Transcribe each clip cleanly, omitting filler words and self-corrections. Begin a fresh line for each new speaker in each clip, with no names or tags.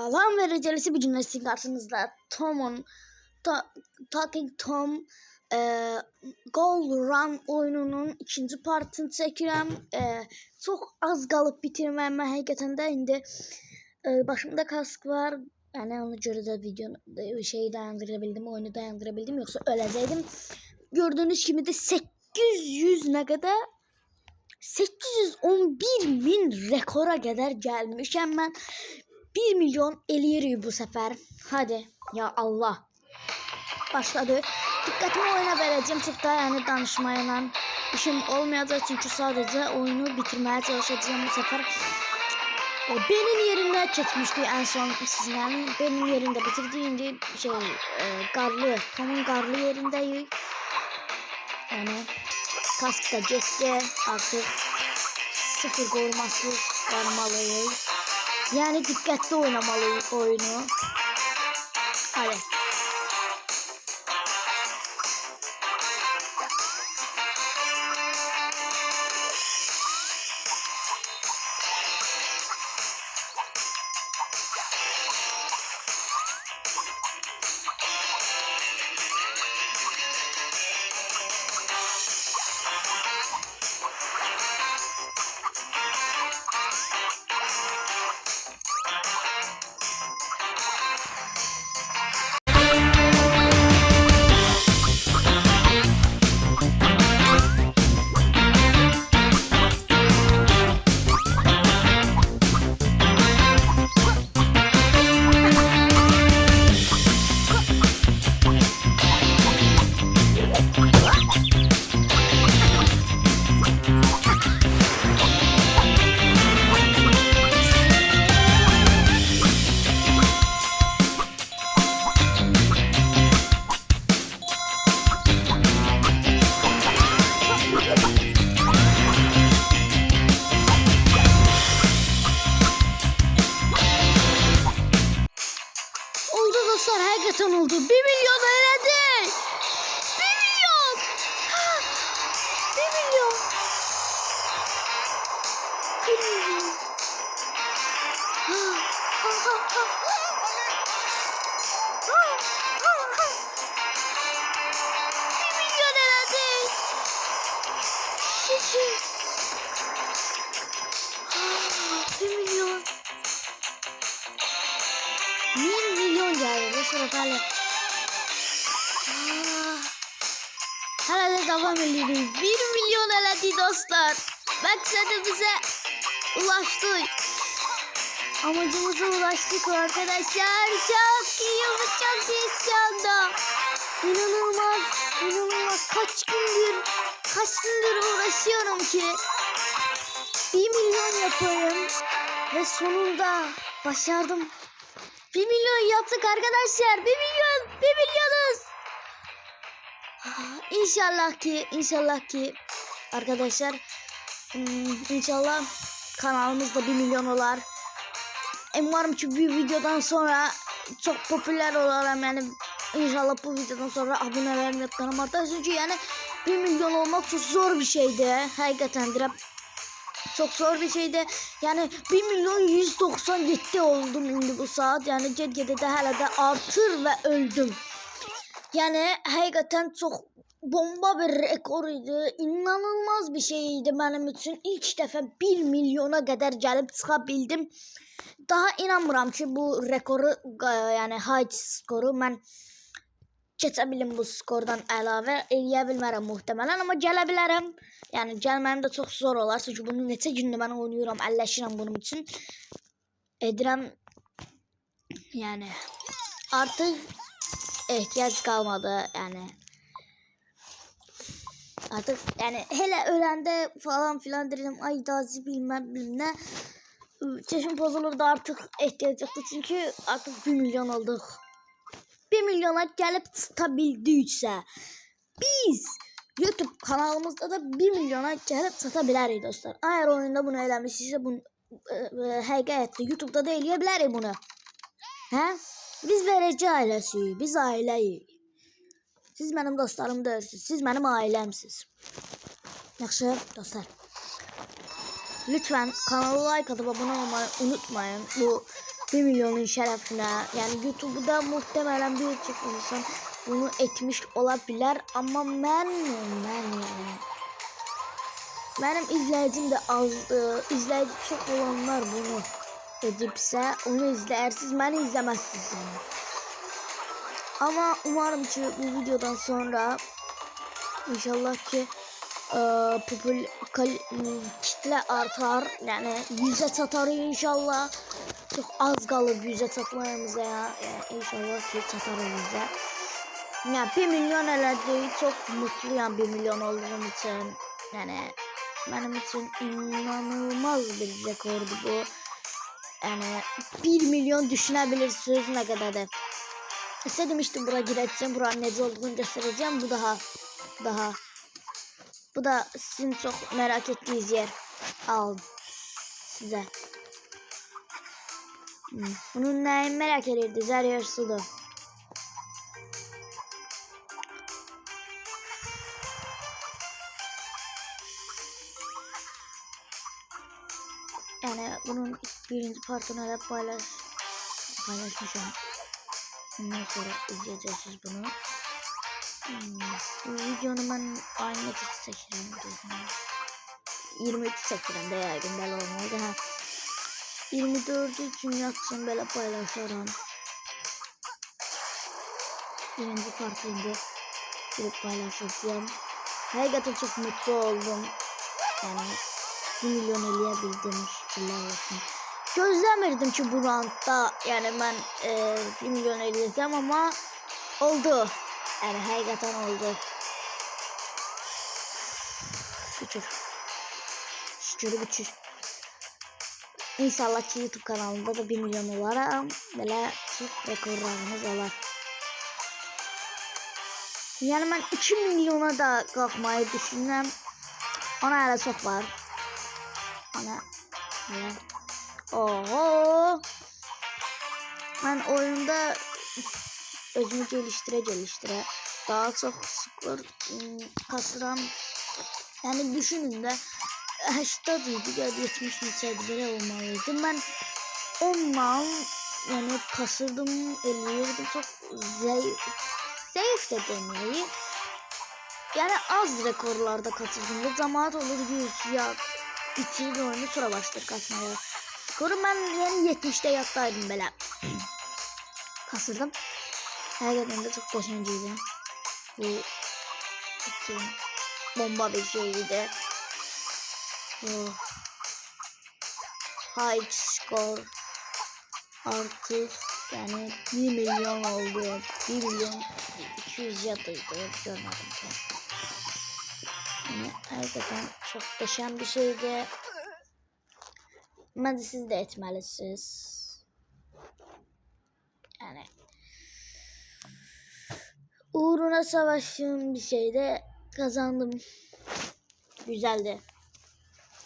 Salam verəcəlisi bu gün sizin qarşınızda Talking Tom Gold Run oyununun ikinci partını çəkirəm. Çox az qalıb bitirməyəm. Mən həqiqətən də indi başımda kask var. Yəni ona görə də videonu dayandıra bildim, oyunu dayandıra bildim. Yoxsa öləcəkdim. Gördüyünüz kimi də 800 nə qədər 811.000 rekora kadar gelmişim ben. 1 milyon eliyirik bu sefer. Hadi ya Allah. Başladı. Dikkatimi oyuna vereceğim. Çok daha yani danışmayla işim olmayacak. Çünkü sadece oyunu bitirmeye çalışacağım bu sefer. Benim yerinde çekmişti en son sizden. Benim yerinde bitirdiğinde Garlı. Tom'un Garlı yerindeyiz. Yani kask da geçti. Artık sıfır korumasız varmalıyız. Yani dikkatli oynamalıyız oyunu. Hadi. Hakikaten oldu. 1 milyon öyle. 1 milyon. 1 milyon. 1 milyon. 1 milyon öyle. 1 milyon. 1 milyon geldi. Şurada hala. Hala da devam ediyoruz. 1 milyon eledi dostlar. Maksatı bize ulaştı. Amacımıza ulaştık arkadaşlar. Çok iyi. Çok iyi şu anda. İnanılmaz. İnanılmaz. Kaç gündür uğraşıyorum ki 1 milyon yapayım. Ve sonunda başardım. 1 milyon yaptık arkadaşlar. 1 milyon. 1 milyonuz. İnşallah ki arkadaşlar inşallah kanalımızda 1 milyon olar. Umarım ki bu videodan sonra çok popüler olalım. Yani inşallah bu videodan sonra abonelerim yatkanım artar. Çünkü yani 1 milyon olmak çok zor bir şeydi. Hakikaten çok zor bir şeydi. Yani 1 milyon 197 oldum indi bu saat. Yani Cedge'de de hala da artır ve öldüm. Yani hakikaten çok bomba bir rekoruydu. İnanılmaz bir şeydi benim için. İlk defa 1 milyona kadar gelip çıkabildim. Daha inanmıram ki bu rekoru yani high skoru ben geçebilirim bu skordan əlavə eləyə bilmərəm muhtemelen ama gelebilirim. Yani gelmem de çok zor olar. Çünkü bunu neçə gündür ben oynuyorum, əlləşirəm bunun için. Edirəm. Yani artık ihtiyaç kalmadı yani. Artık yani hele öğrende falan filan dedim. Ay dazi bilmem ne. Çeşim bozulurdu artık ihtiyaç yoktu. Çünkü artık 1 milyon olduk. 1 milyona gelip tutabildikse biz YouTube kanalımızda da 1 milyona gelip tutabiliriz dostlar. Eğer oyunda bunu eləmişsə bunu həqiqətdə YouTube'da da eləyə bilərik bunu. Hə? Biz verici ailəsiyik, biz ailəyik. Siz mənim dostlarım deyilsiniz, siz mənim ailəmsiniz. Yaxşı dostlar. Lütfen kanala like atıp abone olmayı unutmayın. Bu 1 milyonun şerefine. Yani YouTube'da muhtemelen birçok insan bunu etmiş olabilir ama ben yani benim izleyicim de azdı. İzleyici çok olanlar bunu edipse onu izlersiniz, beni izlemezsiniz yani. Ama umarım ki bu videodan sonra inşallah ki kitle artar, yani 100'e çatar inşallah. Çok az kalır 100'e çatmamıza ya. Yani inşallah ki çatar 100'e. Yani 1 milyon eledi, çok mutluyum 1 milyon olduğum için. Yani benim için inanılmaz bir rekordu bu. Yani 1 milyon düşünebilirsiniz ne kadar da. İstedim işte buraya gireceğim, buranın nece olduğunu göstereceğim. Bu da sizin çok merak ettiğiniz yer. Alın size. Bunun neyini merak edirdiniz? Her yer suda. Yani bunun birinci partını da paylaşmışım. Ondan sonra izleyeceksiniz bunu. Bu videonun ben aynı seçiyorum. 23 seçiyorum de ya gündel olmadı ha. 24 için yatsın böyle paylaşırım. Birinci partinde girip paylaşacağım. Hakikaten çok mutlu oldum. Yani 1 milyon eleyebildim, şükürler olsun. Gözlemirdim ki bu roundda yani ben 1 milyon eleyeceğim ama oldu. Yani hakikaten oldu. Şükür. İnşallah ki YouTube kanalında da 1 milyon olarım. Böyle çok rekorlarımız olur. Yani ben 2 milyona da kalkmayı düşünürüm. Ona hala çok var. Ona hala. Oho. Ben oyunda özümü geliştire daha çok skor kasıram. Yani düşünün de 80 idi ya 70 neçeydi böyle olmalıydı. Ben ondan yani kasırdım, eliyordum, çok zayıf da demeyi. Yani az rekorlarda kasırdım ve cemaat olur 100 ya bitirir oyunu sonra başlar kasmaya. Skoru ben yani 70'te yattaydım böyle. Kasırdım. Gerçekten de çok teşekkürlüydü. Bu bomba bir şeydi. High score artık yani 1 milyon oldu. 1 milyon 200 yatıydı. Görmedim. Yani gerçekten çok muhteşem bir şeydi. Bence siz de etmelisiniz. Yani uğruna savaştığım bir şeyde kazandım. Güzeldi.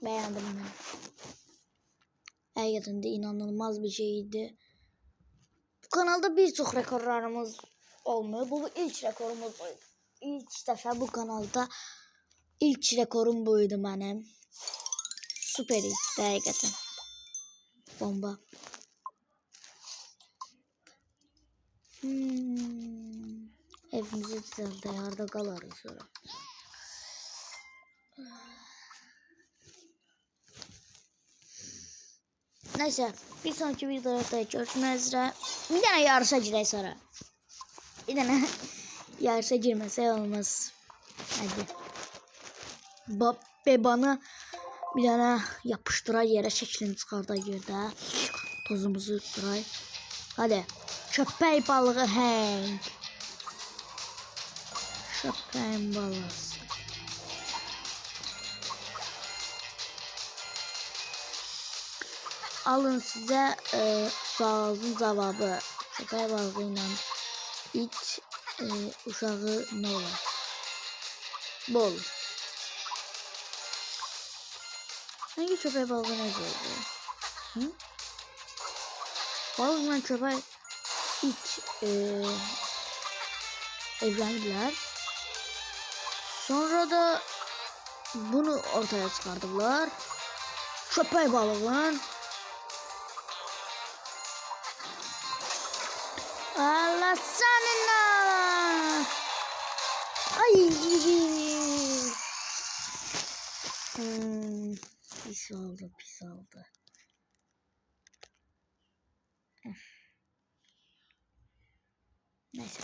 Beğendim ben. Gerçekten de inanılmaz bir şeydi. Bu kanalda birçok rekorlarımız olmuyor. Bu ilk rekorumuz buydu. İlk defa bu kanalda ilk rekorum buydu benim. Süper gerçekten. Bomba. Evimizi düzeldi. Yarda kalarız sonra. Neyse bir sonraki videoda görüşmek üzere. Bir tane yarışa girey sonra. Bir tane yarışa girmese olmaz. Hadi. Bana bir tane yapıştıray yere şeklini çıkarda yerde. Tozumuzu tutturay. Hadi. Köpek balığı Hank. Köpek balığı. Alın size sualın cevabı. Köpek balığıyla ilk uşağı ne olur? Bu olur. Hangi köpek balığı ne olur? Balıkla köpek ilk evlendiler. Sonra da bunu ortaya çıkardılar. Köpek balığın Allah seninle. Ay. Pis oldu, pis oldu. Neyse.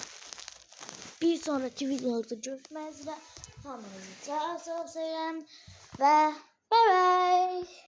Bir sonraki videoda görüşmek üzere. Hamınızı çok seviyorum ve bye bye.